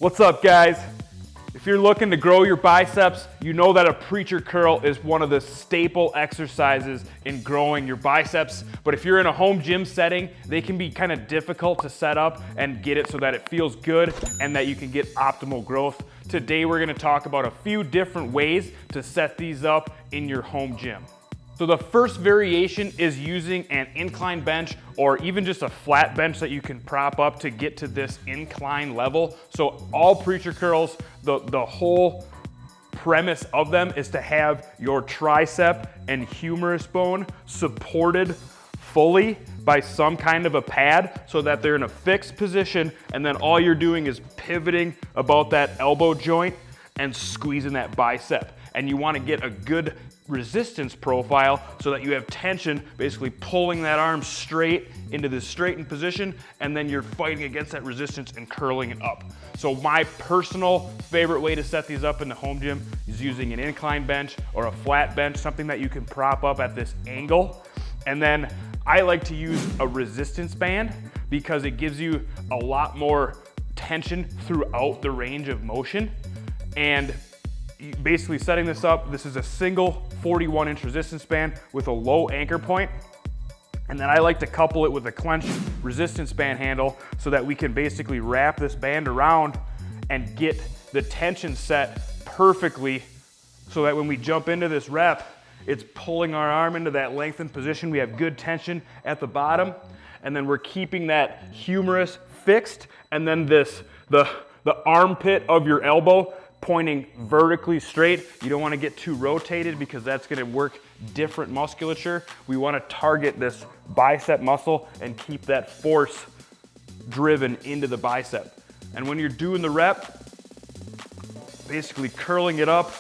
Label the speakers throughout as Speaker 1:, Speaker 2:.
Speaker 1: What's up, guys? If you're looking to grow your biceps, you know that a preacher curl is one of the staple exercises in growing your biceps. But if you're in a home gym setting, they can be kind of difficult to set up and get it so that it feels good and that you can get optimal growth. Today, we're gonna talk about a few different ways to set these up in your home gym. So the first variation is using an incline bench or even just a flat bench that you can prop up to get to this incline level. So all preacher curls, the whole premise of them is to have your tricep and humerus bone supported fully by some kind of a pad so that they're in a fixed position, and then all you're doing is pivoting about that elbow joint and squeezing that bicep. And you want to get a good resistance profile so that you have tension, basically pulling that arm straight into this straightened position, and then you're fighting against that resistance and curling it up. So my personal favorite way to set these up in the home gym is using an incline bench or a flat bench, something that you can prop up at this angle. And then I like to use a resistance band because it gives you a lot more tension throughout the range of motion. And basically setting this up, this is a single 41-inch resistance band with a low anchor point. And then I like to couple it with a Clench resistance band handle so that we can basically wrap this band around and get the tension set perfectly so that when we jump into this rep, it's pulling our arm into that lengthened position. We have good tension at the bottom, and then we're keeping that humerus fixed, and then the armpit of your elbow pointing vertically straight. You don't want to get too rotated because that's going to work different musculature. We want to target this bicep muscle and keep that force driven into the bicep. And when you're doing the rep, basically curling it up,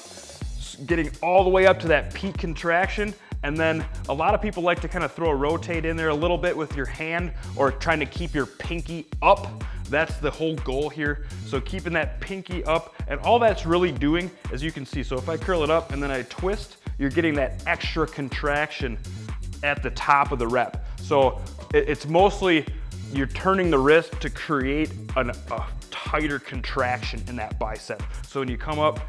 Speaker 1: getting all the way up to that peak contraction. And then a lot of people like to kind of throw a rotate in there a little bit with your hand or trying to keep your pinky up. That's the whole goal here. So keeping that pinky up, and all that's really doing, as you can see, so if I curl it up and then I twist, you're getting that extra contraction at the top of the rep. So it's mostly you're turning the wrist to create a tighter contraction in that bicep. So when you come up,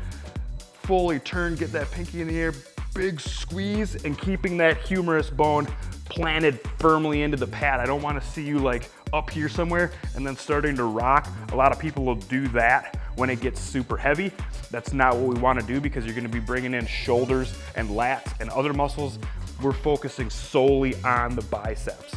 Speaker 1: fully turn, get that pinky in the air, big squeeze, and keeping that humerus bone planted firmly into the pad. I don't want to see you like up here somewhere and then starting to rock. A lot of people will do that when it gets super heavy. That's not what we want to do because you're going to be bringing in shoulders and lats and other muscles. We're focusing solely on the biceps.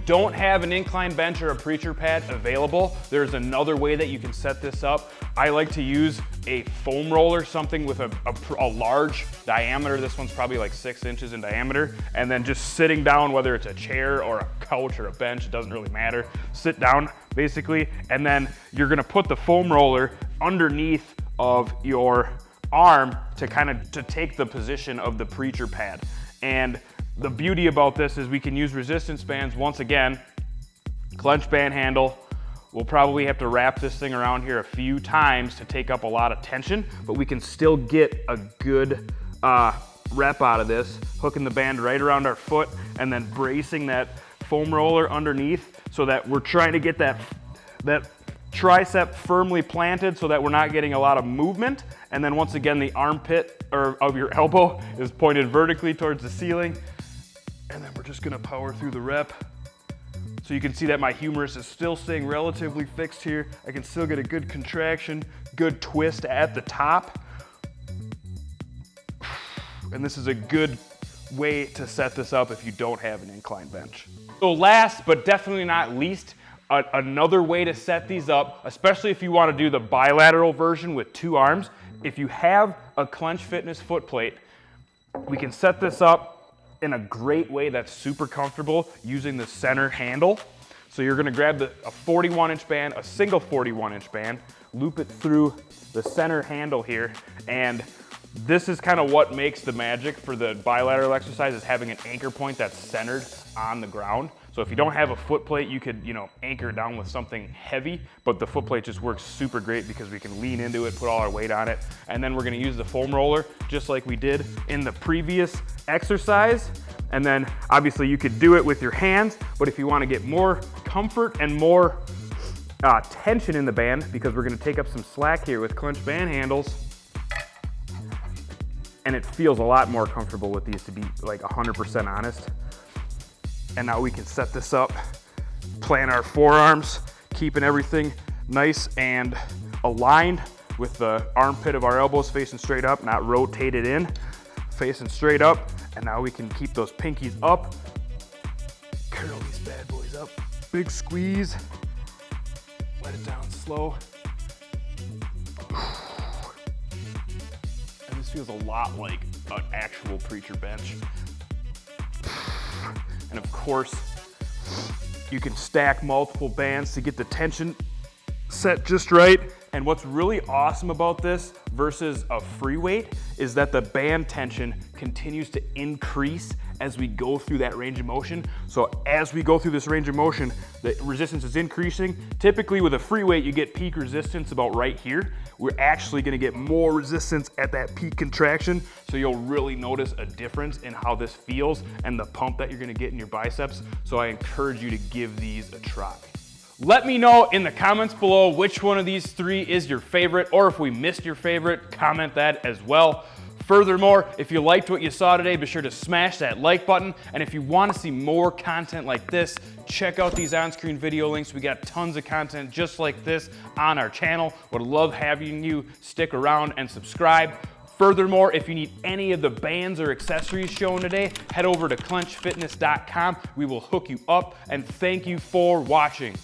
Speaker 1: Don't have an incline bench or a preacher pad available, there's another way that you can set this up. I like to use a foam roller, something with a large diameter. This one's probably like 6 inches in diameter. And then just sitting down, whether it's a chair or a couch or a bench, it doesn't really matter. Sit down basically, and then you're gonna put the foam roller underneath of your arm to take the position of the preacher pad. And the beauty about this is we can use resistance bands. Once again, Clench band handle. We'll probably have to wrap this thing around here a few times to take up a lot of tension, but we can still get a good rep out of this, hooking the band right around our foot and then bracing that foam roller underneath so that we're trying to get that tricep firmly planted so that we're not getting a lot of movement. And then once again, the armpit of your elbow is pointed vertically towards the ceiling. And then we're just gonna power through the rep. So you can see that my humerus is still staying relatively fixed here. I can still get a good contraction, good twist at the top. And this is a good way to set this up if you don't have an incline bench. So last, but definitely not least, another way to set these up, especially if you want to do the bilateral version with 2 arms, if you have a Clench Fitness foot plate, we can set this up in a great way that's super comfortable using the center handle. So you're gonna grab a 41-inch band, a single 41-inch band, loop it through the center handle here, and this is kind of what makes the magic for the bilateral exercise, is having an anchor point that's centered on the ground. So if you don't have a foot plate, you could, anchor it down with something heavy, but the foot plate just works super great because we can lean into it, put all our weight on it, and then we're gonna use the foam roller just like we did in the previous exercise. And then obviously you could do it with your hands, but if you wanna get more comfort and more tension in the band, because we're gonna take up some slack here with clench band handles. And it feels a lot more comfortable with these, to be like 100% honest. And now we can set this up, plant our forearms, keeping everything nice and aligned with the armpit of our elbows facing straight up, not rotated in, facing straight up. And now we can keep those pinkies up, curl these bad boys up, big squeeze, let it down slow. And this feels a lot like an actual preacher bench. And of course, you can stack multiple bands to get the tension set just right. And what's really awesome about this versus a free weight is that the band tension continues to increase as we go through that range of motion. So as we go through this range of motion, the resistance is increasing. Typically with a free weight, you get peak resistance about right here. We're actually gonna get more resistance at that peak contraction. So you'll really notice a difference in how this feels and the pump that you're gonna get in your biceps. So I encourage you to give these a try. Let me know in the comments below which one of these three is your favorite, or if we missed your favorite, comment that as well. Furthermore, if you liked what you saw today, be sure to smash that like button. And if you want to see more content like this, check out these on-screen video links. We got tons of content just like this on our channel. Would love having you stick around and subscribe. Furthermore, if you need any of the bands or accessories shown today, head over to clenchfitness.com. We will hook you up, and thank you for watching.